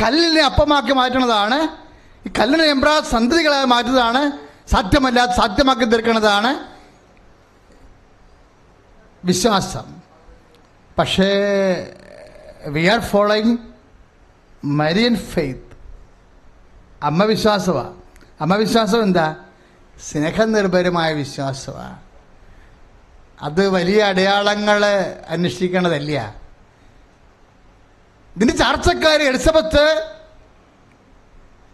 കല്ലിനെ അപ്പമാക്കി മാറ്റുന്നതാണ്, ഈ കല്ലിനെ സന്തതികളായി മാറ്റുന്നതാണ്, സാധ്യമല്ലാതെ സാധ്യമാക്കി തീർക്കുന്നതാണ് വിശ്വാസം. പക്ഷേ we are following Marian faith. അമ്മ വിശ്വാസമാണ്. അമ്മ വിശ്വാസം എന്താ? സ്നേഹനിർഭരമായ വിശ്വാസമാണ്. അത് വലിയ അടയാളങ്ങൾ അന്വേഷിക്കേണ്ടതല്ല. ഇതിൻ്റെ ചാർച്ചക്കാരി എലിസബത്ത്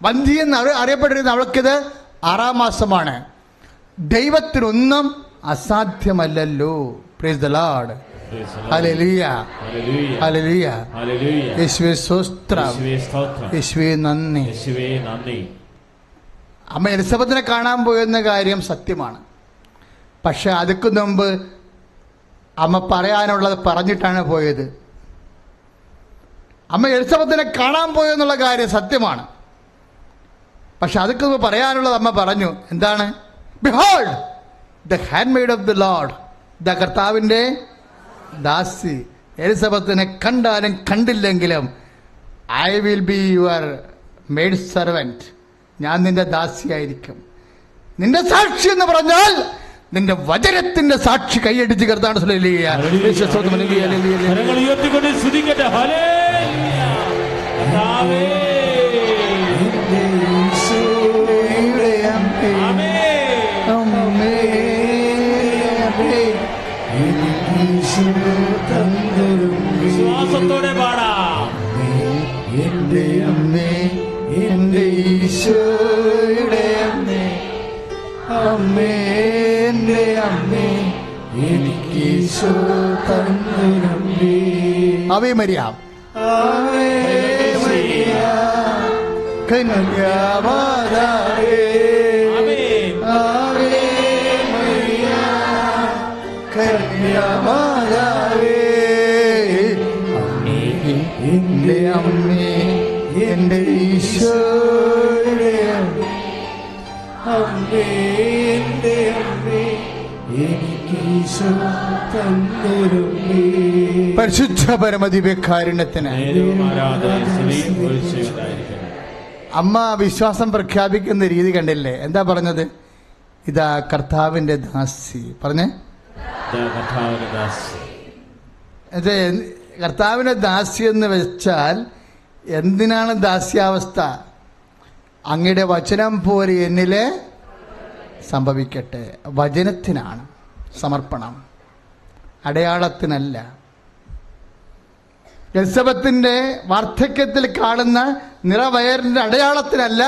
വന്ധ്യെന്ന് അറിയപ്പെട്ടിരുന്ന അവൾക്കിത് 6-ാം മാസമാണ്. ദൈവത്തിനൊന്നും അസാധ്യമല്ലല്ലോ. Praise the Lord. Hallelujah, hallelujah. യേശുവേ സ്തോത്രം, യേശുവേ നന്ദി. അമ്മ എലിസബത്തിനെ കാണാൻ പോയെന്ന കാര്യം സത്യമാണ്. പക്ഷെ അതിക്ക് മുമ്പ് അമ്മ പറയാനുള്ളത് പറഞ്ഞിട്ടാണ് പോയത്. അമ്മ എലിസബത്തിനെ കാണാൻ പോയെന്നുള്ള കാര്യം സത്യമാണ്. പക്ഷെ അതിക്ക് മുമ്പ് പറയാനുള്ളത് അമ്മ പറഞ്ഞു. എന്താണ്? Behold the handmaid of the Lord. The കർത്താവിൻ്റെ ദാസി. എലിസബത്തിനെ കണ്ടാലും കണ്ടില്ലെങ്കിലും I will be your maid servant. ഞാൻ നിന്റെ ദാസിയായിരിക്കും. നിന്റെ സാക്ഷി എന്ന് പറഞ്ഞാൽ നിന്റെ വചനത്തിന്റെ സാക്ഷി കൈയടിച്ച് കർത്താവിനെ വിശ്വാസത്തോടെ പാടാം. എന്റെ അമ്മേ, എന്റെ ഈശോയുടെ അമ്മേ, അമ്മേ എന്റെ അമ്മേ, എനിക്ക് Eesho തന്നൊരമ്മേ. Ave Maria, Ave Maria, കന്യാമാതാവേ, ആവേ മരിയ, കന്യാമാതാവേ. എന്റെ അമ്മേ, എന്റെ ഈശോയുടെ അമ്മേ, എന്റെ അമ്മേ, എനിക്ക് ഈശോ തന്നൊരമ്മേ. പരിശുദ്ധ പരമദിവ്യകാരുണ്യത്തിന് അമ്മ വിശ്വാസം പ്രഖ്യാപിക്കുന്ന രീതി കണ്ടില്ലേ? എന്താ പറഞ്ഞത്? ഇതാ കർത്താവിന്റെ ദാസി. പറഞ്ഞേ, അതെ. കർത്താവിന്റെ ദാസി എന്ന് വെച്ചാൽ എന്തിനാണ് ദാസ്യാവസ്ഥ? അങ്ങയുടെ വചനം പോലെ എന്നിലെ സംഭവിക്കട്ടെ. വചനത്തിനാണ് സമർപ്പണം, അടയാളത്തിനല്ല. എലിസബത്തിന്റെ വാർദ്ധക്യത്തിൽ കാണുന്ന നിറവയറിന്റെ അടയാളത്തിനല്ല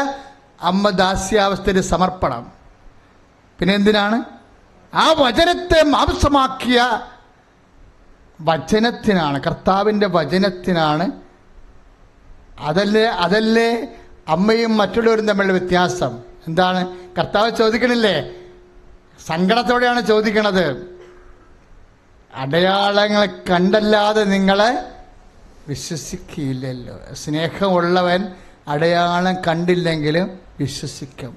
അമ്മ ദാസ്യാവസ്ഥയുടെ സമർപ്പണം. പിന്നെ എന്തിനാണ്? ആ വചനത്തെ മാംസമാക്കിയ വചനത്തിനാണ്, കർത്താവിൻ്റെ വചനത്തിനാണ്. അതല്ലേ അമ്മയും മറ്റുള്ളവരും തമ്മിലുള്ള വ്യത്യാസം. എന്താണ്? കർത്താവ് ചോദിക്കണില്ലേ? സങ്കടത്തോടെയാണ് ചോദിക്കണത്. അടയാളങ്ങളെ കണ്ടല്ലാതെ നിങ്ങളെ വിശ്വസിക്കില്ലല്ലോ. സ്നേഹമുള്ളവൻ അടയാളം കണ്ടില്ലെങ്കിലും വിശ്വസിക്കും.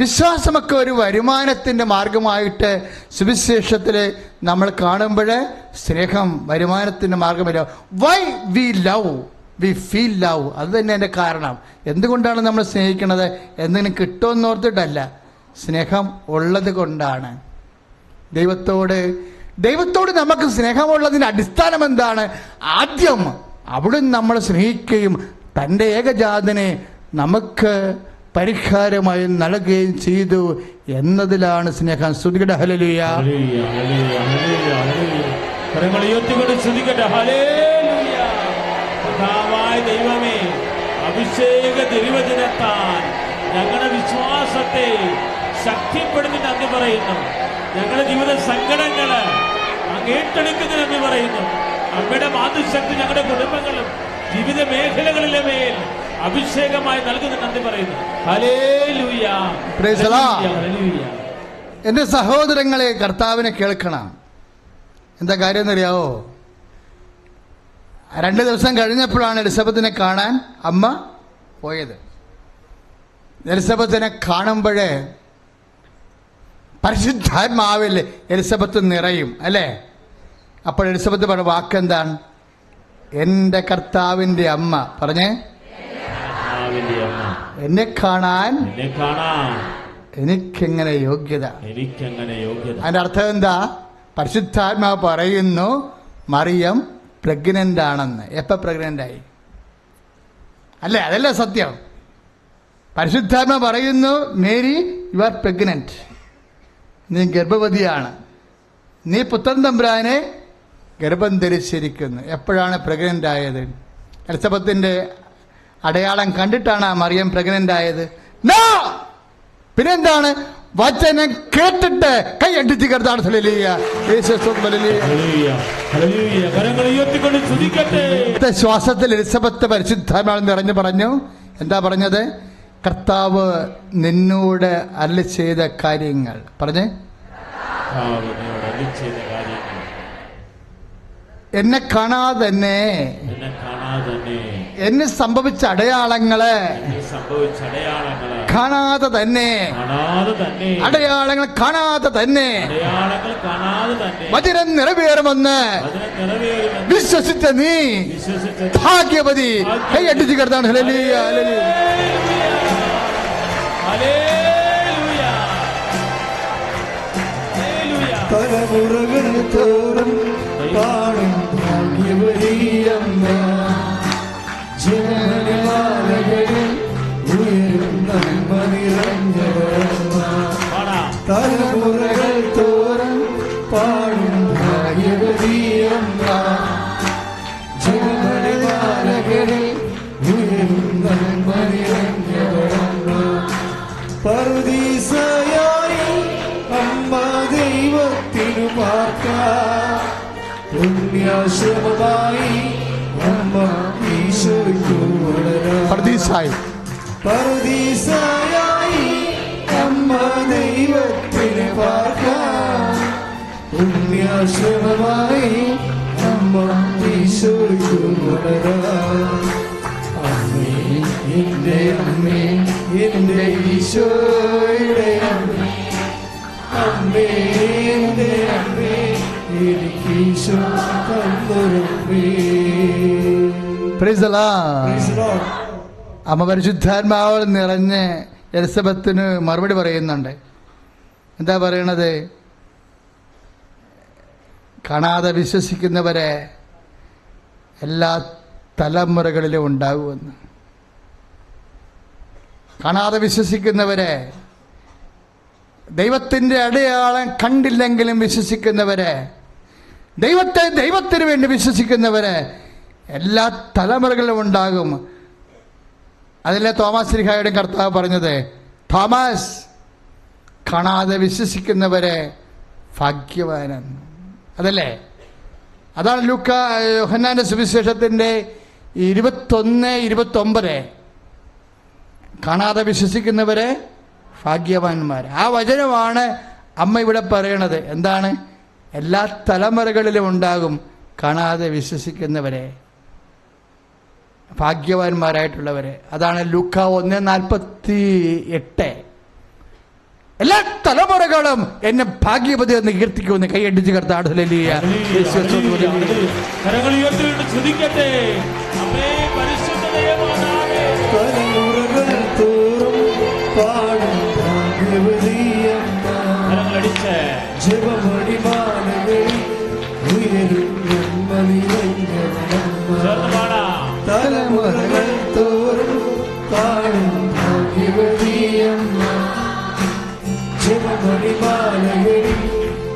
വിശ്വാസമൊക്കെ ഒരു വരുമാനത്തിൻ്റെ മാർഗമായിട്ട് സുവിശേഷത്തിൽ നമ്മൾ കാണുമ്പോൾ സ്നേഹം വരുമാനത്തിൻ്റെ മാർഗമല്ല. Why we love, we feel love. അത് തന്നെ എൻ്റെ കാരണം. എന്തുകൊണ്ടാണ് നമ്മൾ സ്നേഹിക്കുന്നത്? എന്തെങ്കിലും കിട്ടുമെന്നോർത്തിട്ടല്ല, സ്നേഹം ഉള്ളത് കൊണ്ടാണ്. ദൈവത്തോട് നമുക്ക് സ്നേഹമുള്ളതിൻ്റെ അടിസ്ഥാനം എന്താണ്? ആദ്യം അവിടുന്ന് നമ്മൾ സ്നേഹിക്കുകയും തൻ്റെ ഏകജാതനെ നമുക്ക് പരിഹാരമായി നൽകുകയും ചെയ്തു എന്നതിലാണ് സ്നേഹം. സ്തുതിക്കട്ടെ, ഹല്ലേലൂയ. ദൈവമേ, അഭിഷേക തിരുവചനത്താൽ ഞങ്ങളുടെ വിശ്വാസത്തെ ശക്തിപ്പെടുത്തി നന്ദി പറയുന്നു. ഞങ്ങളുടെ ജീവിത സങ്കടങ്ങള് അങ്ങേറ്റെടുക്കുന്നതിന് നന്ദി പറയുന്നു. അമ്മയുടെ മാതൃശക്തി ഞങ്ങളുടെ കുടുംബങ്ങളും ജീവിത മേഖലകളിലെ മേൽ അഭിഷേകമായി നൽകുന്ന നന്ദി പറയുന്നു. Hallelujah, price the Lord. എൻ്റെ സഹോദരങ്ങളെ, കർത്താവിനെ കേൾക്കണം. എന്താ കാര്യം എന്നറിയാവോ? 2 ദിവസം കഴിഞ്ഞപ്പോഴാണ് എലിസബത്തിനെ കാണാൻ അമ്മ പോയത്. എലിസബത്തിനെ കാണുമ്പോഴേ പരിശുദ്ധാത്മാവിൽ എലിസബത്ത് നിറയും, അല്ലേ? അപ്പോൾ എലിസബത്ത് പറഞ്ഞ വാക്കെന്താണ്? എൻ്റെ കർത്താവിൻ്റെ അമ്മ. പറഞ്ഞേ, കർത്താവിന്റെ അമ്മ, എന്നെ കാണാൻ എന്നെ കാണാൻ എനിക്കെങ്ങനെ യോഗ്യത? എനിക്കെങ്ങനെ യോഗ്യത? അതിന്റെ അർത്ഥം എന്താ? പരിശുദ്ധാത്മാവ് പറയുന്നു മറിയം പ്രഗ്നന്റ് ആണെന്ന്. എപ്പോൾ പ്രഗ്നന്റ് ആയി? അല്ലേ? അതല്ലേ സത്യം. പരിശുദ്ധാത്മാവ് പറയുന്നു മേരി യു ആർ പ്രഗ്നന്റ്, നീ ഗർഭവതിയാണ്, നീ പുത്രൻ തമ്പുരാനെ ഗർഭം ധരിച്ചിരിക്കുന്നു. എപ്പോഴാണ് പ്രഗ്നന്റ് ആയത്? എലിസബത്തിന്റെ അടയാളം കണ്ടിട്ടാണ് മറിയം പ്രഗ്നന്റ് ആയത്? നോ! പിന്നെന്താണ്? വചനം കേട്ടിട്ട് കൈ അടിച്ച് കർത്താവ് ശ്വാസത്തിൽ എലിസബത്ത് പരിശുദ്ധാത്മാവിൽ നിറഞ്ഞു പറഞ്ഞു. എന്താ പറഞ്ഞത്? കർത്താവ് നിന്നോട് അരുളി ചെയ്ത കാര്യങ്ങൾ പറഞ്ഞേ. എന്നെ കാണാതെ തന്നെ എന്നെ സംഭവിച്ച അടയാളങ്ങള് കാണാതെ തന്നെ, അടയാളങ്ങൾ കാണാതെ തന്നെ വചനം നിറവേറുമെന്ന് വിശ്വസിച്ച നീ ഭാഗ്യവതി. കൈ അടിച്ച് കിടത്താണ്. Hallelujah, hallelujah. തലമുറകൾ തോറും പാടും ഭാഗ്യവതിയമ്മ, ജനമാലകളിൽ ഉയരും നന്മ നിറഞ്ഞവരമ്മ. തലമുറകൾ തോറും പാടും ഭാഗ്യവതിയമ്മ, ജനമാലകളിൽ ഉയരും നന്മ നിറഞ്ഞവരമ്മ. പറുദീസയായി അമ്മ ദൈവത്തിനു പാർക്കാം, പുണ്യാശ്രമമായി അമ്മ ഈശോയ്ക്കു വളരാം. പറുദീസയായി അമ്മ ദൈവത്തിനു പാർക്കാം, പുണ്യാശ്രമമായി അമ്മ ഈശോയ്ക്കു വളരാം. അമ്മേ എന്റെ അമ്മേ, എന്റെ ഈശോയുടെ അമ്മേ, അമ്മേ എന്റെ അമ്മേ, എനിക്ക് ഈശോ തന്നൊരമ്മേ. Praise the Lord. അമ്മ പരിശുദ്ധാത്മാവിൽ നിറഞ്ഞ് എലിസബത്തിന് മറുപടി പറയുന്നുണ്ട്. എന്താ പറയണത്? കാണാതെ വിശ്വസിക്കുന്നവരെ എല്ലാ തലമുറകളിലും ഉണ്ടാകുമെന്ന്. കാണാതെ വിശ്വസിക്കുന്നവരെ, ദൈവത്തിൻ്റെ അടയാളം കണ്ടില്ലെങ്കിലും വിശ്വസിക്കുന്നവരെ, ദൈവത്തിന് വേണ്ടി വിശ്വസിക്കുന്നവരെ എല്ലാ തലമുറകളിലും ഉണ്ടാകും. അതിലെ തോമസ് ശ്ലീഹായുടെ കർത്താവ് പറഞ്ഞത്, തോമസ് കാണാതെ വിശ്വസിക്കുന്നവരെ ഭാഗ്യവാനെന്ന്. അതല്ലേ? അതാണ് യോഹന്നാന്റെ സുവിശേഷത്തിൻ്റെ 21-29. കാണാതെ വിശ്വസിക്കുന്നവരെ ഭാഗ്യവാന്മാർ. ആ വചനമാണ് അമ്മ ഇവിടെ പറയണത്. എന്താണ്? എല്ലാ തലമുറകളിലും ഉണ്ടാകും കാണാതെ വിശ്വസിക്കുന്നവരെ, ഭാഗ്യവാന്മാരായിട്ടുള്ളവരെ. അതാണ് ലൂക്കാ 1:48. എല്ലാ തലമുറകളും എന്നെ ഭാഗ്യവതി എന്ന് കീർത്തിക്കുമെന്ന് കൈയടിച്ച് കർത്താവ്. ഹല്ലേലൂയ. തലമുറകൾ തോറും പാടും ഭാഗ്യവതിയമ്മ, ജപമണിമാലകളിൽ ഉയരും നന്മ നിറഞ്ഞവരമ്മ. തലമുറകൾ തോറും പാടും ഭാഗ്യവതിയമ്മ, ജപമണിമാലകളിൽ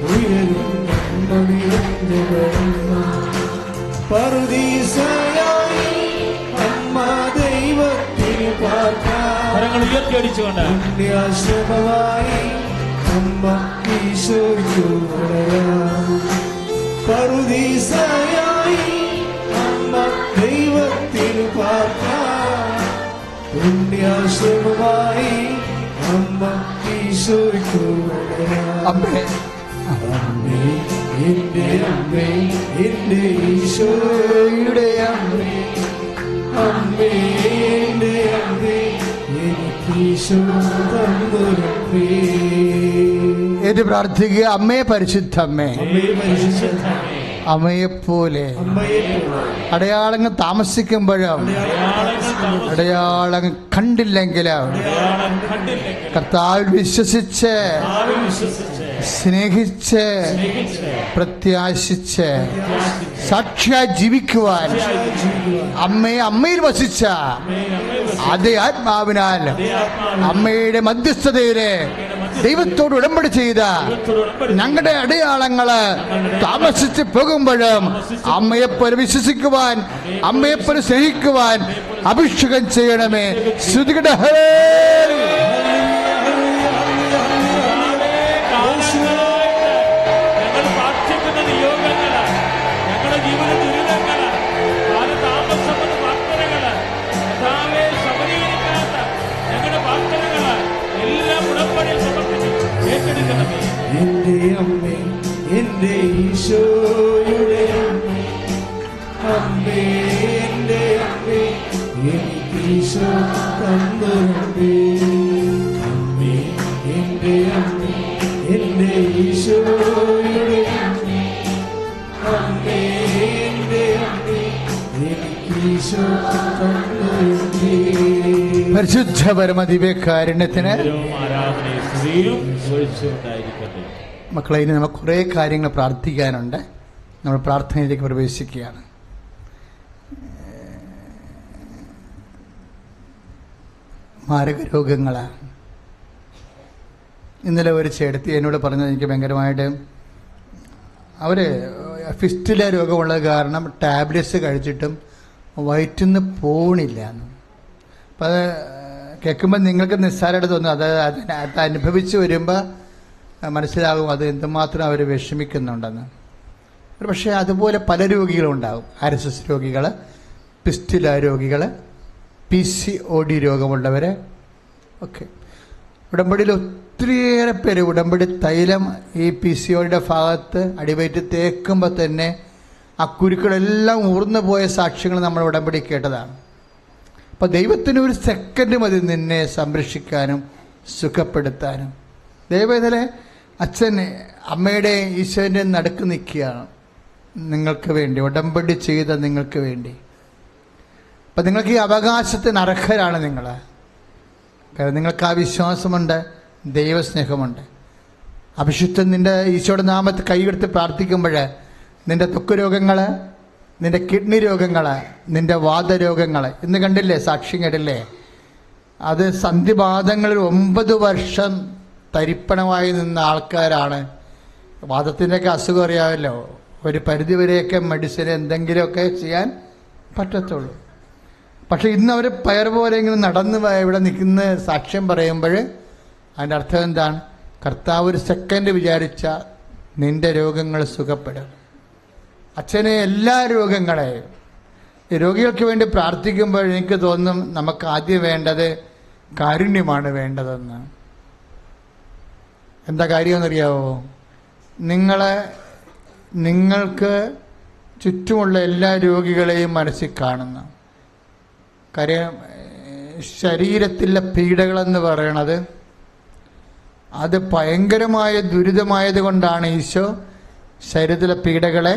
ഉയരും നന്മ നിറഞ്ഞവരമ്മ. പറുദീസയായി അമ്മ ദൈവത്തിന് പാർക്കാം, പുണ്യാശ്രമമായി അമ്മ ഈശോയ്ക്കു വളരാം. പറുദീസയായി അമ്മ ദൈവത്തിന് പാർക്കാം, പുണ്യാശ്രമമായി അമ്മ ഈശോയ്ക്കു വളരാം. അമ്മേ, അമ്മേ എന്റെ അമ്മേ, എന്റെ ഈശോയുടെ അമ്മേ, അമ്മേ എന്റെ അമ്മേ, എനിക്ക് ഈശോ തന്നൊരമ്മേ. എന്ന് പ്രാർത്ഥിക്കുക. അമ്മേ പരിശുദ്ധമ്മേ, അമ്മേ പരിശുദ്ധ അമ്മയെപ്പോലെ അടയാളങ്ങൾ താമസിക്കുമ്പോഴും അടയാളങ്ങൾ കണ്ടില്ലെങ്കിലും കർത്താവിൽ വിശ്വസിച്ച് സ്നേഹിച്ച് പ്രത്യാശിച്ച് സാക്ഷിയായി ജീവിക്കുവാൻ അമ്മയിൽ വസിച്ച അതേ ആത്മാവിനാൽ അമ്മയുടെ മധ്യസ്ഥതയിലെ ദൈവത്തോട് ഉടമ്പടി ചെയ്ത ഞങ്ങളുടെ അടയാളങ്ങള് താമസിച്ച് പോകുമ്പോഴും അമ്മയെപ്പോലെ വിശ്വസിക്കുവാൻ അമ്മയെപ്പോലെ സ്നേഹിക്കുവാൻ അഭിഷേകം ചെയ്യണമേ. ശ്രുതികട എന്റെ അമ്മേ, എന്റെ ഈശോയുടെ അമ്മേ, അമ്മേ എന്റെ അമ്മേ, എനിക്ക് ഈശോ തന്നൊരമ്മേ. അമ്മേ എന്റെ അമ്മേ, എന്റെ ഈശോയുടെ അമ്മേ, അമ്മേ എന്റെ അമ്മേ, എനിക്ക് ഈശോ തന്നൊരമ്മേ. പരിശുദ്ധ പരമദിവ്യകാരുണ്യത്തിന് മക്കളെ, ഇനി നമുക്ക് കുറേ കാര്യങ്ങൾ പ്രാർത്ഥിക്കാനുണ്ട്. നമ്മൾ പ്രാർത്ഥനയിലേക്ക് പ്രവേശിക്കുകയാണ്. മാരക രോഗങ്ങൾ. ഇന്നലെ ഒരു ചേട്ടത്തി എന്നോട് പറഞ്ഞത് എനിക്ക് ഭയങ്കരമായിട്ട്, അവർ ഫിസ്റ്റുല രോഗമുള്ളത് കാരണം ടാബ്ലറ്റ്സ് കഴിച്ചിട്ടും വയറ്റിന്ന് പോണില്ല. അപ്പം അത് കേൾക്കുമ്പോൾ നിങ്ങൾക്ക് നിസ്സാരമായിട്ട് തോന്നും. അത് അനുഭവിച്ച് വരുമ്പോൾ മനസ്സിലാകും അത് എന്തുമാത്രം അവർ വിഷമിക്കുന്നുണ്ടെന്ന്. പക്ഷേ അതുപോലെ പല രോഗികളുണ്ടാകും. RSS രോഗികൾ, ഫിസ്റ്റുല രോഗികൾ, PCOD രോഗമുള്ളവർ ഒക്കെ. ഉടമ്പടിയിൽ ഒത്തിരിയേറെ പേര് ഉടമ്പടി തൈലം ഈ PCODയുടെ ഭാഗത്ത് അടിവയറ്റ് തേക്കുമ്പോൾ തന്നെ ആ കുരുക്കളെല്ലാം ഊർന്നു പോയ സാക്ഷ്യങ്ങൾ നമ്മൾ ഉടമ്പടി കേട്ടതാണ്. അപ്പം ദൈവത്തിന് ഒരു സെക്കൻഡ് മതി നിന്നെ സംരക്ഷിക്കാനും സുഖപ്പെടുത്താനും. ദൈവത്തിലെ അച്ഛൻ അമ്മയുടെ ഈശോൻ്റെ നടുക്ക് നിൽക്കുകയാണ് നിങ്ങൾക്ക് വേണ്ടി, ഉടമ്പടി ചെയ്ത നിങ്ങൾക്ക് വേണ്ടി. അപ്പം നിങ്ങൾക്ക് ഈ അവകാശത്തിന് അർഹരാണ് നിങ്ങൾ. കാരണം നിങ്ങൾക്ക് ആ വിശ്വാസമുണ്ട്, ദൈവസ്നേഹമുണ്ട്. അഭിഷിക്തൻ നിൻ്റെ ഈശോയുടെ നാമത്തിൽ കൈയെടുത്ത് പ്രാർത്ഥിക്കുമ്പോൾ നിൻ്റെ ത്വക്ക് രോഗങ്ങൾ, നിൻ്റെ കിഡ്നി രോഗങ്ങൾ, നിൻ്റെ വാതരോഗങ്ങൾ, ഇന്ന് കണ്ടില്ലേ, സാക്ഷ്യം കേട്ടില്ലേ, അത് സന്ധിവാദങ്ങളിൽ 9 വർഷം തരിപ്പണമായി നിന്ന ആൾക്കാരാണ്. വാദത്തിൻ്റെയൊക്കെ അസുഖം അറിയാമല്ലോ, ഒരു പരിധിവരെയൊക്കെ മെഡിസിൻ എന്തെങ്കിലുമൊക്കെ ചെയ്യാൻ പറ്റത്തുള്ളൂ. പക്ഷെ ഇന്ന് അവർ പയർ പോലെ ഇങ്ങനെ നടന്ന് ഇവിടെ നിൽക്കുന്ന സാക്ഷ്യം പറയുമ്പോൾ അതിൻ്റെ അർത്ഥം എന്താണ്? കർത്താവ് ഒരു സെക്കൻഡ് വിചാരിച്ച നിൻ്റെ രോഗങ്ങൾ സുഖപ്പെടും. അച്ഛനെ എല്ലാ രോഗങ്ങളെയും രോഗികൾക്ക് വേണ്ടി പ്രാർത്ഥിക്കുമ്പോൾ എനിക്ക് തോന്നും നമുക്ക് ആദ്യം വേണ്ടത് കാരുണ്യമാണ് വേണ്ടതെന്ന്. എന്താ കാര്യമെന്നറിയാവോ? നിങ്ങൾക്ക് ചുറ്റുമുള്ള എല്ലാ രോഗികളെയും മനസ്സിൽ കാണുന്നു. കാര്യം ശരീരത്തിലെ പീഡകളെന്ന് പറയണത് അത് ഭയങ്കരമായ ദുരിതമായത് കൊണ്ടാണ് ഈശോ ശരീരത്തിലെ പീഡകളെ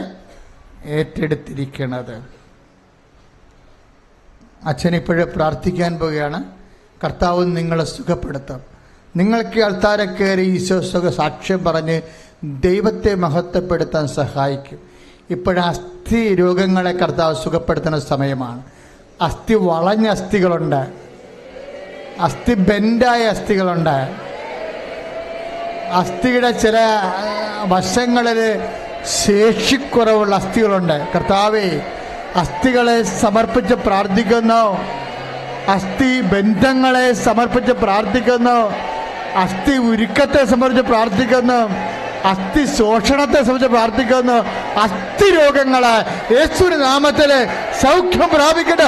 ഏറ്റെടുത്തിരിക്കുന്നത്. അച്ഛനിപ്പോഴേ പ്രാർത്ഥിക്കാൻ പോവുകയാണ്. കർത്താവ് നിങ്ങളെ സുഖപ്പെടുത്തും. നിങ്ങൾക്ക് അൾത്താരെ കയറി ഈശോ സാക്ഷ്യം പറഞ്ഞ് ദൈവത്തെ മഹത്വപ്പെടുത്താൻ സഹായിക്കും. ഇപ്പോഴും അസ്ഥി രോഗങ്ങളെ കർത്താവ് സുഖപ്പെടുത്തുന്ന സമയമാണ്. അസ്ഥി വളഞ്ഞ അസ്ഥികളുണ്ട്, അസ്ഥി ബെൻഡായ അസ്ഥികളുണ്ട്, അസ്ഥിയുടെ ചില വശങ്ങളിൽ ശേഷിക്കുറവുള്ള അസ്ഥികളുണ്ട്. കർത്താവേ, അസ്ഥികളെ സമർപ്പിച്ച് പ്രാർത്ഥിക്കുന്നു, അസ്ഥി ബന്ധങ്ങളെ സമർപ്പിച്ച് പ്രാർത്ഥിക്കുന്നു, അസ്ഥി ഉരുക്കത്തെ സംബന്ധിച്ച് പ്രാർത്ഥിക്കുന്നു, അസ്ഥി ശോഷണത്തെ സംബന്ധിച്ച് പ്രാർത്ഥിക്കുന്നു. അസ്ഥി രോഗങ്ങള് യേശുവിന്റെ നാമത്തിൽ സൗഖ്യം പ്രാപിക്കട്ടെ.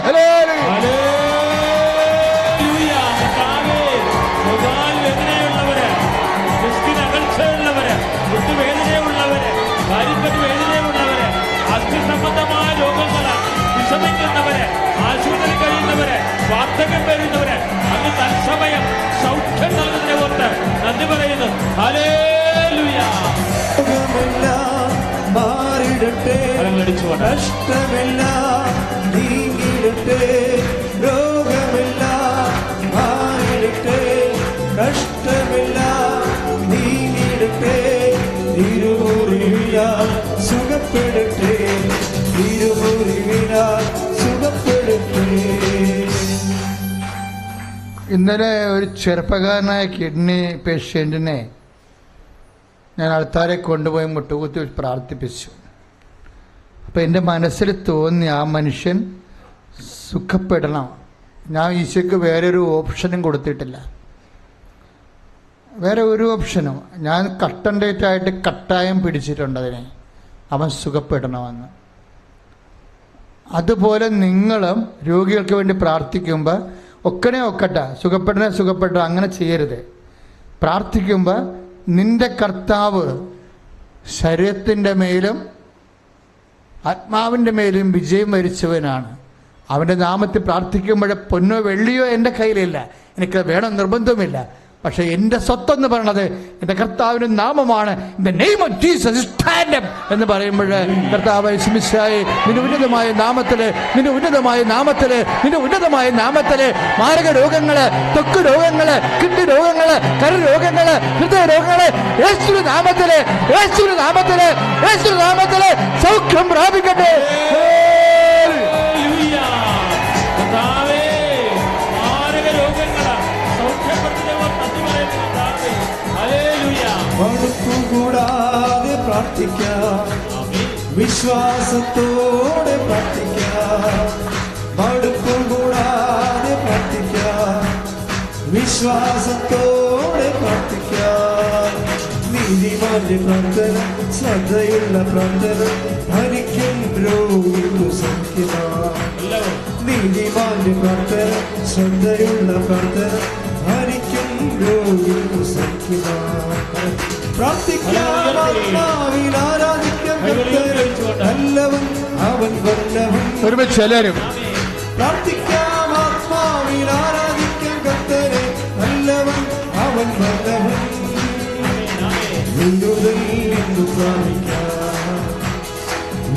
ആശുപത്രി കഴിയുന്നവരെ, വാർദ്ധക്യം വരുന്നവരെ അങ്ങ് തത്സമയം സൗഖ്യം നൽകുന്നതിനെ ഓർത്ത് നന്ദി പറയുന്നു. ഹല്ലേലൂയ. മാറി നീങ്ങിടട്ടെ, കരങ്ങളടിച്ചുകൊണ്ട് കഷ്ടമെല്ലാം നീങ്ങിടട്ടെ, രോഗമെല്ലാം മാറിടട്ടെ, കഷ്ടമെല്ലാം നീങ്ങിടട്ടെ, തിരുമുറിവിനാൽ സുഖപ്പെടട്ടെ, തിരുമുറിവിനാൽ സുഖപ്പെടട്ടെ. ഇന്നലെ ഒരു ചെറുപ്പക്കാരനായ കിഡ്നി പേഷ്യൻറ്റിനെ ഞാൻ ആൾക്കാരെ കൊണ്ടുപോയി മുട്ടുകുത്തി വെച്ച് പ്രാർത്ഥിപ്പിച്ചു. അപ്പം എൻ്റെ മനസ്സിൽ തോന്നി ആ മനുഷ്യൻ സുഖപ്പെടണം. ഞാൻ ഈശോയ്ക്ക് വേറൊരു ഓപ്ഷനും കൊടുത്തിട്ടില്ല, വേറെ ഒരു ഓപ്ഷനും. ഞാൻ കട്ടൻ ഡേറ്റായിട്ട് കട്ടായം പിടിച്ചിട്ടുണ്ട് അതിനെ, അവൻ സുഖപ്പെടണമെന്ന്. അതുപോലെ നിങ്ങളും രോഗികൾക്ക് വേണ്ടി പ്രാർത്ഥിക്കുമ്പോൾ ഒക്കട്ടെ, സുഖപ്പെട്ട അങ്ങനെ ചെയ്യരുത്. പ്രാർത്ഥിക്കുമ്പോൾ നിന്റെ കർത്താവ് ശരീരത്തിൻ്റെ മേലും ആത്മാവിൻ്റെ മേലും വിജയം വരിച്ചവനാണ്. അവൻ്റെ നാമത്തിൽ പ്രാർത്ഥിക്കുമ്പോൾ പൊന്നോ വെള്ളിയോ എൻ്റെ കയ്യിലില്ല, എനിക്ക് വേണം നിർബന്ധമില്ല. പക്ഷെ എൻ്റെ സ്വത്തെന്ന് പറയണത് എൻ്റെ കർത്താവിൻ്റെ നാമമാണ്. In the name of Jesus stand up എന്ന് പറയുമ്പോൾ കർത്താവ് യേശുമിശിഹായെ നിന്റെ ഉന്നതമായ നാമത്തില് മാരക രോഗങ്ങള്, ത്വക്ക് രോഗങ്ങള്, കിഡ്നി രോഗങ്ങള്, കരരോഗങ്ങള്, ഹൃദയ രോഗങ്ങള് യേശുവിന്റെ നാമത്തില് സൗഖ്യം പ്രാപിക്കട്ടെ. കൂടാതെ പ്രാർത്ഥിക്കാം, വിശ്വാസത്തോടെ പ്രാർത്ഥിക്കാം, മടുപ്പുകൂടാതെ പ്രാർത്ഥിക്കാം, വിശ്വാസത്തോടെ പ്രാർത്ഥിക്കാം. നീതിമാന്റെ പ്രാർത്ഥന, ശ്രദ്ധയുള്ള പ്രാർത്ഥന, ഭരിക്കും രോഗിക്കു സൗഖ്യമാം. നീതിമാന്റെ പ്രാർത്ഥന, ശ്രദ്ധയുള്ള പ്രാർത്ഥന, ഭരിക്കും രോഗിക്കു സൗഖ്യമാം. പ്രാർത്ഥിക്കാം, ആത്മാവിൽ ആരാധിക്കാം കർത്താവേ, നല്ലവൻ അവൻ വല്ലവൻ. ഒരുമിച്ച് എല്ലാവരും പ്രാർത്ഥിക്കാം, ആത്മാവിൽ ആരാധിക്കാം കർത്താവേ, നല്ലവൻ അവൻ വല്ലവൻ. വിടുതൽ എന്ന് പ്രാപിക്കാം,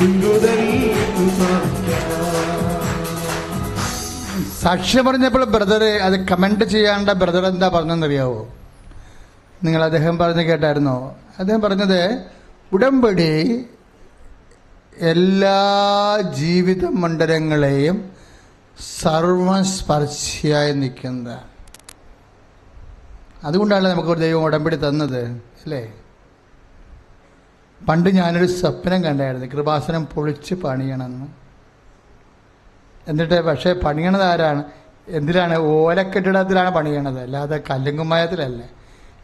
വിടുതൽ എന്ന് പ്രാപിക്കാം. സാക്ഷ്യം പറഞ്ഞപ്പോൾ ബ്രദറെ അത് കമന്റ് ചെയ്യാണ്ട ബ്രദർ എന്താ പറഞ്ഞെന്നറിയാവോ? നിങ്ങൾ അദ്ദേഹം പറഞ്ഞ് കേട്ടായിരുന്നോ? അദ്ദേഹം പറഞ്ഞത് ഉടമ്പടി എല്ലാ ജീവിത മണ്ഡലങ്ങളെയും സർവസ്പർശിയായി നിൽക്കുന്നത്. അതുകൊണ്ടാണ് നമുക്കൊരു ദൈവം ഉടമ്പടി തന്നത്, അല്ലേ? പണ്ട് ഞാനൊരു സ്വപ്നം കണ്ടായിരുന്നു, കൃപാസനം പൊളിച്ച് പണിയണമെന്ന്. എന്നിട്ട് പക്ഷേ പണിയണത് ആരാണ്? എന്തിനാണ്? ഓലക്കെട്ടിടത്തിലാണ് പണിയണത്, അല്ലാതെ കല്ലുങ്കുമയത്തിലല്ല.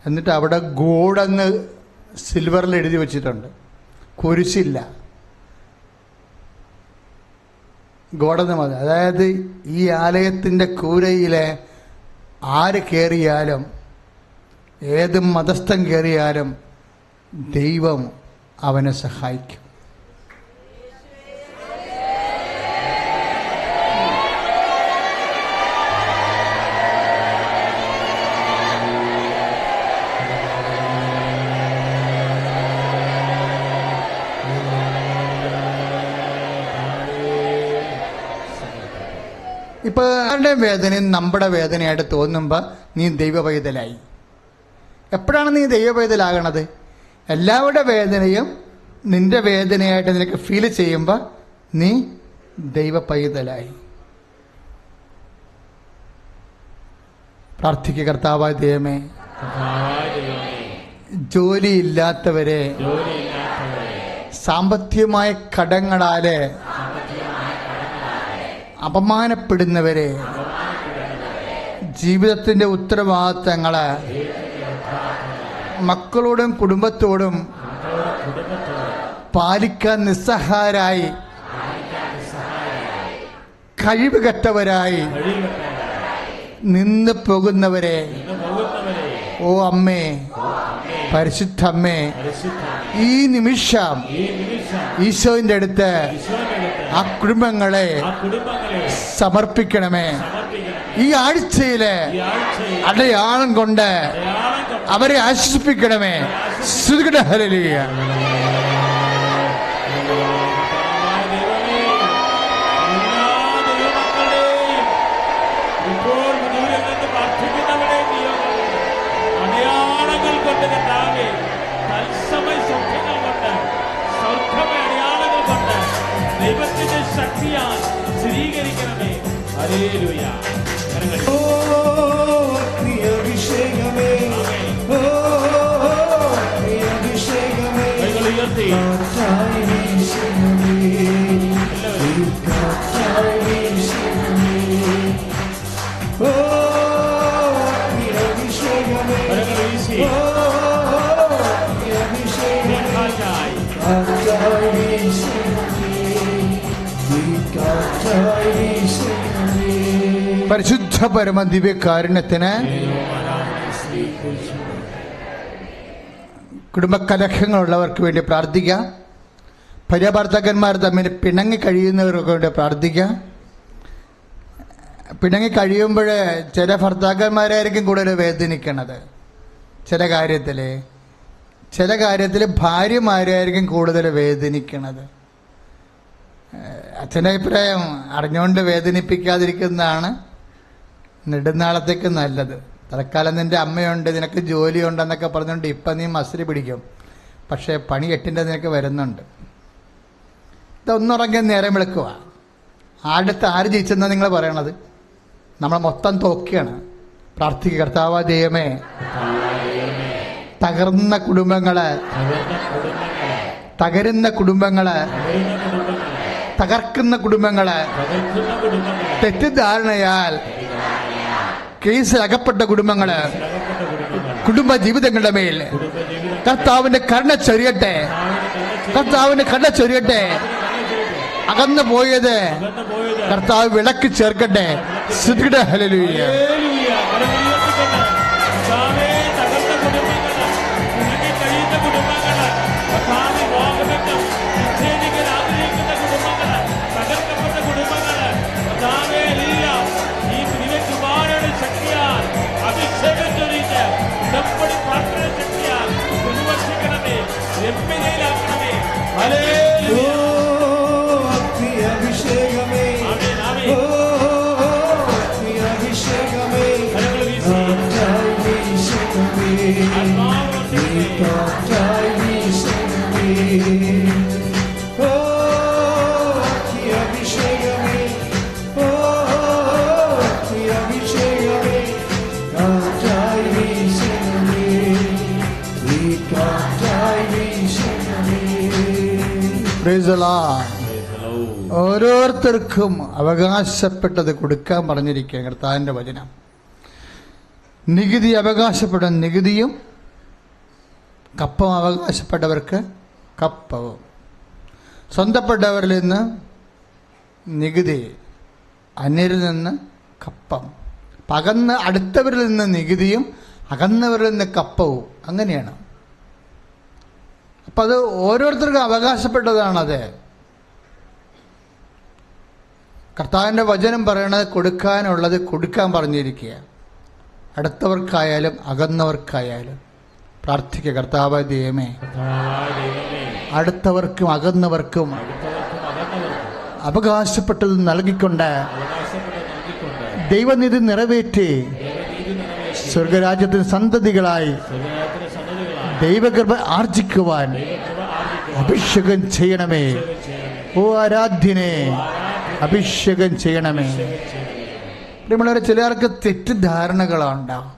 എന്നിട്ട് അവിടെ ഗോഡെന്ന് സിൽവറിൽ എഴുതി വച്ചിട്ടുണ്ട്, കുരിശില്ല, ഗോഡെന്ന് മതി. അതായത് ഈ ആലയത്തിൻ്റെ കൂരയിലെ ആര് കയറിയാലും, ഏത് മതസ്ഥൻ കയറിയാലും ദൈവം അവനെ സഹായിക്കും. ഇപ്പോൾ ആരുടെ വേദനയും നമ്മുടെ വേദനയായിട്ട് തോന്നുമ്പോൾ നീ ദൈവപൈതലായി. എപ്പോഴാണ് നീ ദൈവപൈതലാകണത്? എല്ലാവരുടെ വേദനയും നിന്റെ വേദനയായിട്ട് നിനക്ക് ഫീൽ ചെയ്യുമ്പോൾ നീ ദൈവപൈതലായി. പ്രാർത്ഥിക്കുക, കർത്താവായ ദൈവമേ, ജോലിയില്ലാത്തവരെ, സാമ്പത്തികമായ കടങ്ങളാല് അപമാനപ്പെടുന്നവരെ, ജീവിതത്തിന്റെ ഉത്തരവാദിത്തങ്ങള് മക്കളോടും കുടുംബത്തോടും പാലിക്കാൻ നിസ്സഹായരായി, കഴിവുകെട്ടവരായി നിന്ന് പോകുന്നവരെ, ഓ അമ്മേ, പരിശുദ്ധ അമ്മേ, ഈ നിമിഷം ഈശോന്റെ അടുത്ത് ആ കുടുംബങ്ങളെ സമർപ്പിക്കണമേ. ഈ ആഴ്ചയിലെ അടയാളം കൊണ്ട് അവരെ ആശ്വസിപ്പിക്കണമേ. ഹല്ലേലൂയ. ഹല്ലേലൂയ. കരങ്ങൾ ഓ അഗ്നി അഭിഷേകമേ, ഓ അഗ്നി അഭിഷേകമേ, കൈകൾ ഉയർത്തി കാറ്റായി വീശണമേ, ഈ കാറ്റായി വീശണമേ. ഓ അഗ്നി അഭിഷേകമേ, കരങ്ങൾ വീശി ഓ അഗ്നി അഭിഷേകമേ, കാറ്റായി കാറ്റായി വീശണമേ, ഈ കാറ്റായി വീശണമേ. പരിശുദ്ധ പരമ ദിവ്യകാരുണ്യത്തിന് കുടുംബകലഹങ്ങളുള്ളവർക്ക് വേണ്ടി പ്രാർത്ഥിക്കാം. ഭാര്യാഭർത്താക്കന്മാർ തമ്മിൽ പിണങ്ങി കഴിയുന്നവർക്ക് വേണ്ടി പ്രാർത്ഥിക്കാം. പിണങ്ങി കഴിയുമ്പോൾ ചില ഭർത്താക്കന്മാരായിരിക്കും കൂടുതൽ വേദനിക്കണത്. ചില കാര്യത്തിൽ ഭാര്യമാരായിരിക്കും കൂടുതൽ വേദനിക്കണത്. അച്ഛൻ്റെ അഭിപ്രായം അറിഞ്ഞുകൊണ്ട് വേദനിപ്പിക്കാതിരിക്കുന്നതാണ് നെടുനാളത്തേക്ക് നല്ലത്. തൽക്കാലം നിൻ്റെ അമ്മയുണ്ട്, നിനക്ക് ജോലിയുണ്ടെന്നൊക്കെ പറഞ്ഞുകൊണ്ട് ഇപ്പം നീ മസിൽ പിടിക്കും. പക്ഷേ പണി 8 നിനക്ക് വരുന്നുണ്ട്. ഇതൊന്നുറങ്ങിയ നേരം വിളിക്കുക. ആടുത്ത് ആര് ജയിച്ചെന്നാണ് നിങ്ങൾ പറയണത്? നമ്മൾ മൊത്തം തോക്കിയാണ്. പ്രാർത്ഥിക്കുക, കർത്താവായ ദൈവമേ, തകർന്ന കുടുംബങ്ങള്, തകരുന്ന കുടുംബങ്ങള്, തകർക്കുന്ന കുടുംബങ്ങള്, തെറ്റിദ്ധാരണയാൽ കേസിൽ അകപ്പെട്ട കുടുംബങ്ങള്, കുടുംബ ജീവിതങ്ങളുടെ മേൽ കർത്താവിന്റെ കരുണ ചൊരിയട്ടെ, കർത്താവിന്റെ കരുണ ചൊരിയട്ടെ. അകന്നു പോയത് കർത്താവ് വിളക്ക് ചേർക്കട്ടെ. സ്തുതിക്കട്ടെ. ഹല്ലേലൂയ. ഹല്ലേലൂയ. കരങ്ങൾ ഉയർത്തിക്കൊണ്ട് കർത്താവേ, തകർന്ന കുടുംബങ്ങള്, പിണങ്ങി കഴിയുന്ന കുടുംബങ്ങള്, കർത്താവേ, വിവാഹബന്ധം വിച്ഛേദിക്കാൻ ആഗ്രഹിക്കുന്ന കുടുംബങ്ങള്, തകർക്കപ്പെട്ട കുടുംബങ്ങള്, കർത്താവേ, എല്ലാം ഈ ദിവ്യകുമാരയുടെ ശക്തിയാൽ അഭിഷേകം ചൊരിഞ്ഞ് നമ്മുടെ പ്രാർത്ഥന ശക്തിയാൽ ഉന്മർശിക്കണമേ, രമ്യതയിലാക്കണമേ. ഹല്ലേലൂയ. അഭിഷേകമേ, ആമേൻ, ആമേൻ. ഓ അഗ്നി അഭിഷേകമേ, കരങ്ങൾ വീശി കാറ്റായി വീശണമേ, ആത്മാവ് ഈ കാറ്റായി വീശണമേ. ഓ അഗ്നി അഭിഷേകമേ, ഓ അഗ്നി അഭിഷേകമേ, കാറ്റായി വീശണമേ, ഈ കാറ്റായി വീശണമേ. Praise the Lord. ഓരോരുത്തർക്കും അവകാശപ്പെട്ടത് കൊടുക്കാൻ പറഞ്ഞിരിക്കുക കർത്താവിൻ്റെ വചനം. നികുതി അവകാശപ്പെടുന്ന നികുതിയും, കപ്പം അവകാശപ്പെട്ടവർക്ക് കപ്പവും. സ്വന്തപ്പെട്ടവരിൽ നിന്ന് നികുതി, അന്യരിൽ നിന്ന് കപ്പം. പകന്ന് അടുത്തവരിൽ നിന്ന് നികുതിയും അകന്നവരിൽ നിന്ന് കപ്പവും. അങ്ങനെയാണ്. അപ്പം അത് ഓരോരുത്തർക്കും അവകാശപ്പെട്ടതാണത്. കർത്താവിൻ്റെ വചനം പറയണത് കൊടുക്കാനുള്ളത് കൊടുക്കാൻ പറഞ്ഞിരിക്കുക. അടുത്തവർക്കായാലും അകന്നവർക്കായാലും പ്രാർത്ഥിക്കുക, കർത്താവായ ദൈവമേ, അടുത്തവർക്കും അകന്നവർക്കും അവകാശപ്പെട്ടത് നൽകിക്കൊണ്ട് ദൈവനീതി നിറവേറ്റി സ്വർഗരാജ്യത്തിന് സന്തതികളായി ദൈവകൃപ ആർജിക്കുവാൻ അഭിഷേകം ചെയ്യണമേ. ഓ ആരാധ്യനെ, അഭിഷേകം ചെയ്യണമേ. പ്രിയമുള്ളവരെ, ചിലർക്ക് തെറ്റിദ്ധാരണകളുണ്ടാകും.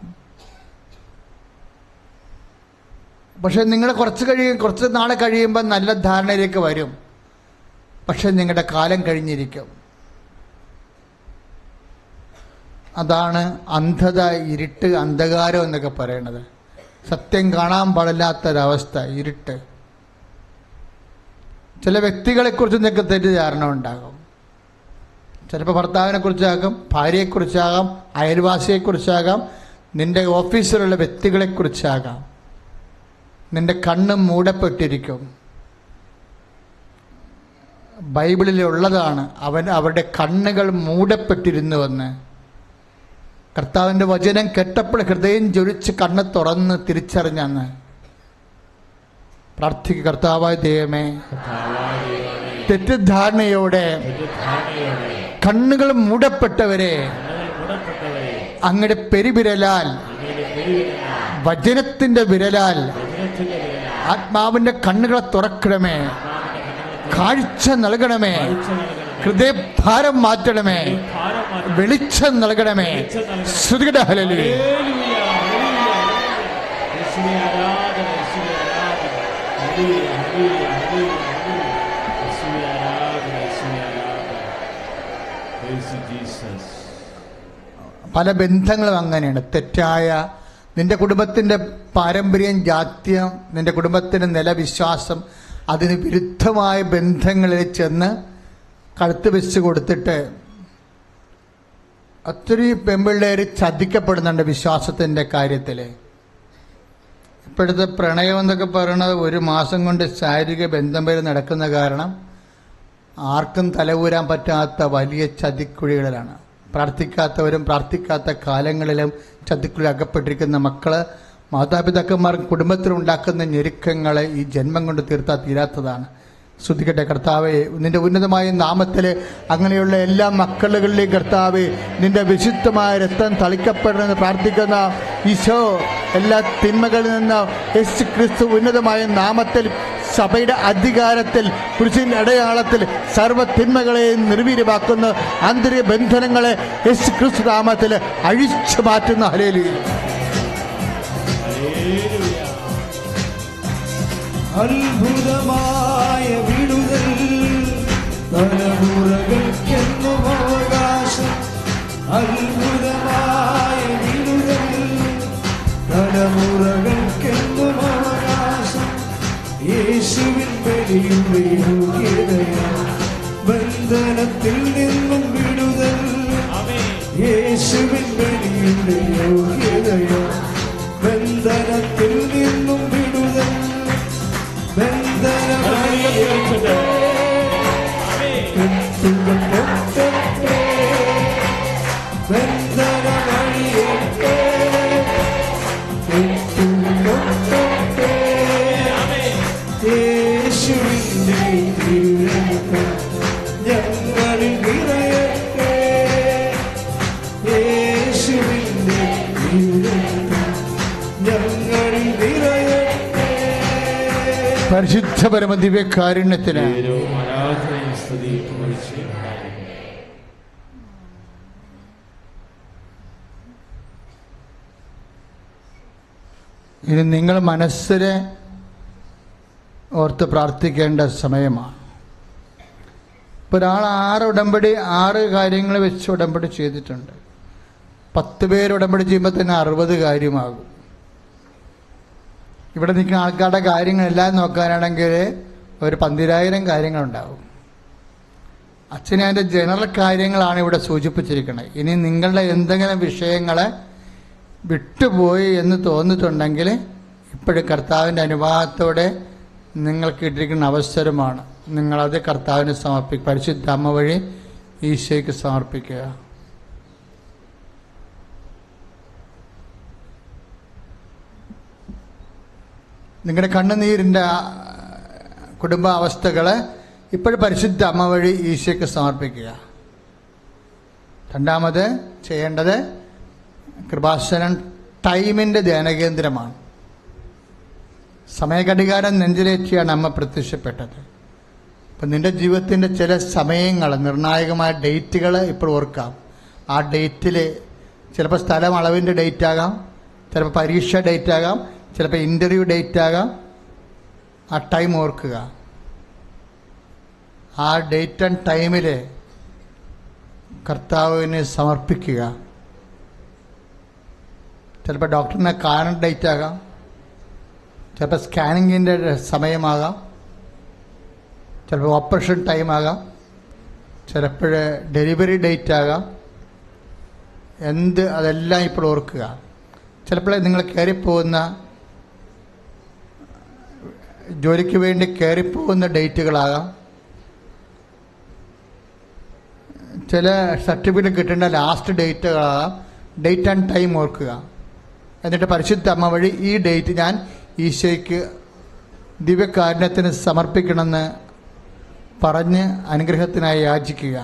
പക്ഷെ നിങ്ങൾ കുറച്ച് നാൾ കഴിയുമ്പോൾ നല്ല ധാരണയിലേക്ക് വരും. പക്ഷെ നിങ്ങളുടെ കാലം കഴിഞ്ഞിരിക്കും. അതാണ് അന്ധത, ഇരുട്ട്, അന്ധകാരം എന്നൊക്കെ പറയണത്. സത്യം കാണാൻ പാടില്ലാത്തൊരവസ്ഥ, ഇരുട്ട്. ചില വ്യക്തികളെക്കുറിച്ച് നിങ്ങൾക്ക് തെറ്റിദ്ധാരണ ഉണ്ടാകും. ചിലപ്പോൾ ഭർത്താവിനെക്കുറിച്ചാകാം, ഭാര്യയെക്കുറിച്ചാകാം, അയൽവാസിയെക്കുറിച്ചാകാം, നിൻ്റെ ഓഫീസിലുള്ള വ്യക്തികളെക്കുറിച്ചാകാം. നിൻ്റെ കണ്ണ് മൂടപ്പെട്ടിരിക്കും. ബൈബിളിലുള്ളതാണ്, അവരുടെ കണ്ണുകൾ മൂടപ്പെട്ടിരുന്നുവെന്ന്. കർത്താവിൻ്റെ വചനം കേട്ടപ്പോൾ ഹൃദയം ജ്വലിച്ച് കണ്ണ് തുറന്ന് തിരിച്ചറിഞ്ഞെന്ന്. പ്രാർത്ഥിക്കുക, കർത്താവായ ദൈവമേ, തെറ്റിദ്ധാരണയോടെ കണ്ണുകൾ മൂടപ്പെട്ടവരെ അങ്ങയുടെ പെരുവിരലാൽ, വചനത്തിൻ്റെ വിരലാൽ ആത്മാവിൻ്റെ കണ്ണുകളെ തുറക്കണമേ, കാഴ്ച നൽകണമേ. ഹൃദയഭാരം മാറ്റണമേ, ഭാരം മാറ്റണമേ. വെളിച്ചം നൽകണമേ. വെളിച്ചം നൽകണമേ. ശ്രുതികട ഹല്ലേലൂയ. Hallelujah, hallelujah. യേശുവേ ആരാധന, യേശുവേ ആരാധന. Hallelujah, hallelujah, hallelujah, hallelujah. യേശുവേ ആരാധന, യേശുവേ ആരാധന. Praise you, Jesus. പല ബന്ധങ്ങളും അങ്ങനെയാണ്. തെറ്റായ നിന്റെ കുടുംബത്തിൻ്റെ പാരമ്പര്യം, ജാത്യം, നിന്റെ കുടുംബത്തിൻ്റെ നിലവിശ്വാസം, അതിന് വിരുദ്ധമായ ബന്ധങ്ങളിൽ ചെന്ന് കഴുത്ത് വെച്ച് കൊടുത്തിട്ട് ഒത്തിരി പെൺപിള്ളേർ ചതിക്കപ്പെടുന്നുണ്ട് വിശ്വാസത്തിൻ്റെ കാര്യത്തിൽ. ഇപ്പോഴത്തെ പ്രണയം എന്നൊക്കെ പറയുന്നത് 1 മാസം കൊണ്ട് ശാരീരിക ബന്ധം വരെ നടക്കുന്ന കാരണം ആർക്കും തലയൂരാൻ പറ്റാത്ത വലിയ ചതിക്കുഴികളിലാണ്. പ്രാർത്ഥിക്കാത്തവരും പ്രാർത്ഥിക്കാത്ത കാലങ്ങളിലും ചതിക്കുഴി അകപ്പെട്ടിരിക്കുന്ന മക്കള്, മാതാപിതാക്കന്മാർ കുടുംബത്തിലുണ്ടാക്കുന്ന ഞെരുക്കങ്ങളെ ഈ ജന്മം കൊണ്ട് തീർത്താൽ തീരാത്തതാണ്. ശ്രദ്ധിക്കട്ടെ കർത്താവേ, നിന്റെ ഉന്നതമായ നാമത്തിൽ അങ്ങനെയുള്ള എല്ലാ മക്കളുകളിലെയും കർത്താവേ, നിന്റെ വിശുദ്ധമായ രക്തം തളിക്കപ്പെടണമെന്ന് പ്രാർത്ഥിക്കുന്ന ഈശോ, എല്ലാ തിന്മകളിൽ നിന്ന് യേശു ക്രിസ്തു ഉന്നതമായ നാമത്തിൽ, സഭയുടെ അധികാരത്തിൽ, കുരിശിന്റെ അടയാളത്തിൽ സർവ്വ തിന്മകളെയും നിർവീര്യമാക്കുന്ന ആന്തരിക ബന്ധനങ്ങളെ യേശു ക്രിസ്തു നാമത്തിൽ അഴിച്ചു മാറ്റുന്ന ഹല്ലേലൂയ. അത്ഭുതമായ വിടുതൽ തലമുറകൾക്കെന്നും അവകാശം. അത്ഭുതമായ വിടുതൽ തലമുറകൾക്കെന്നും അവകാശം. യേശുവിൻ ബലിയുടെ യോഗ്യതയാൽ ബന്ധനത്തിൽ നിന്നും വിടുതൽ. യേശുവിൻ ബലിയുടെ യോഗ്യതയാൽ ബന്ധനത്തിൽ നിന്നും വിടുതൽ. ഞങ്ങളിൽ നിറയട്ടെ. യേശുവിന്റെ ഞങ്ങളിൽ നിറയട്ടെ. പരിശുദ്ധ പരമ ദിവ്യകാരുണ്യത്തിന് ആരാധനയും സ്തുതിയും പുകഴ്ചയും. ഇനി നിങ്ങൾ മനസ്സിനെ ഓർത്ത് പ്രാർത്ഥിക്കേണ്ട സമയമാണ്. ഇപ്പോൾ ഒരാൾ 6 കാര്യങ്ങൾ വെച്ച് ഉടമ്പടി ചെയ്തിട്ടുണ്ട്. 10 പേര് ഉടമ്പടി ചെയ്യുമ്പോൾ തന്നെ 60 കാര്യമാകും. ഇവിടെ നിൽക്കുന്ന ആൾക്കാരുടെ കാര്യങ്ങളെല്ലാം നോക്കാനാണെങ്കിൽ ഒരു 12,000 കാര്യങ്ങളുണ്ടാവും. അച്ഛനെ അതിൻ്റെ ജനറൽ കാര്യങ്ങളാണ് ഇവിടെ സൂചിപ്പിച്ചിരിക്കുന്നത്. ഇനി നിങ്ങളുടെ എന്തെങ്കിലും വിഷയങ്ങളെ വിട്ടുപോയി എന്ന് തോന്നിയിട്ടുണ്ടെങ്കിൽ ഇപ്പോഴും കർത്താവിൻ്റെ അനുവാദത്തോടെ നിങ്ങൾക്ക് ഇട്ടിരിക്കുന്ന അവസരമാണ്. നിങ്ങളത് കർത്താവിന് സമർപ്പിക്കുക. പരിശുദ്ധ അമ്മ വഴി ഈശോയ്ക്ക് സമർപ്പിക്കുക. നിങ്ങളുടെ കണ്ണുനീരിൻ്റെ കുടുംബാവസ്ഥകളെ ഇപ്പോഴും പരിശുദ്ധ അമ്മ വഴി ഈശോയ്ക്ക് സമർപ്പിക്കുക. രണ്ടാമത് ചെയ്യേണ്ടത് കൃപാസനം ടൈമിൻ്റെ ധ്യാനകേന്ദ്രമാണ്. സമയഘടികാരം നെഞ്ചിലേറ്റിയാണ് അമ്മ പ്രത്യക്ഷപ്പെട്ടത്. അപ്പം നിൻ്റെ ജീവിതത്തിൻ്റെ ചില സമയങ്ങൾ, നിർണായകമായ ഡേറ്റുകൾ ഇപ്പോൾ ഓർക്കാം. ആ ഡേറ്റിൽ ചിലപ്പോൾ സ്ഥലം അളവിൻ്റെ ഡേറ്റ് ആകാം, ചിലപ്പോൾ പരീക്ഷ ഡേറ്റ് ആകാം, ചിലപ്പോൾ ഇൻ്റർവ്യൂ ഡേറ്റ് ആകാം. ആ ടൈം ഓർക്കുക. ആ ഡേറ്റ് ആൻഡ് ടൈമിൽ കർത്താവിനെ സമർപ്പിക്കുക. ചിലപ്പോൾ ഡോക്ടറിനെ കാണാൻ ഡേറ്റ് ആകാം, ചിലപ്പോൾ സ്കാനിങ്ങിൻ്റെ സമയമാകാം, ചിലപ്പോൾ ഓപ്പറേഷൻ ടൈം ആകാം, ചിലപ്പോൾ ഡെലിവറി ഡേറ്റ് ആകാം. അതെല്ലാം ഇപ്പോൾ ഓർക്കുക. ചിലപ്പോൾ നിങ്ങൾ കയറിപ്പോകുന്ന ജോലിക്ക് വേണ്ടി കയറിപ്പോകുന്ന ഡേറ്റുകളാകാം. ചില സർട്ടിഫിക്കറ്റ് കിട്ടേണ്ട ലാസ്റ്റ് ഡേറ്റുകളാകാം. ഡേറ്റ് ആൻഡ് ടൈം ഓർക്കുക. എന്നിട്ട് പരിശുദ്ധ അമ്മ വഴി ഈ ഡേറ്റ് ഞാൻ ഈശോയ്ക്ക് ദിവ്യകാരുണ്യത്തിന് സമർപ്പിക്കണമെന്ന് പറഞ്ഞ് അനുഗ്രഹത്തിനായി യാചിക്കുക.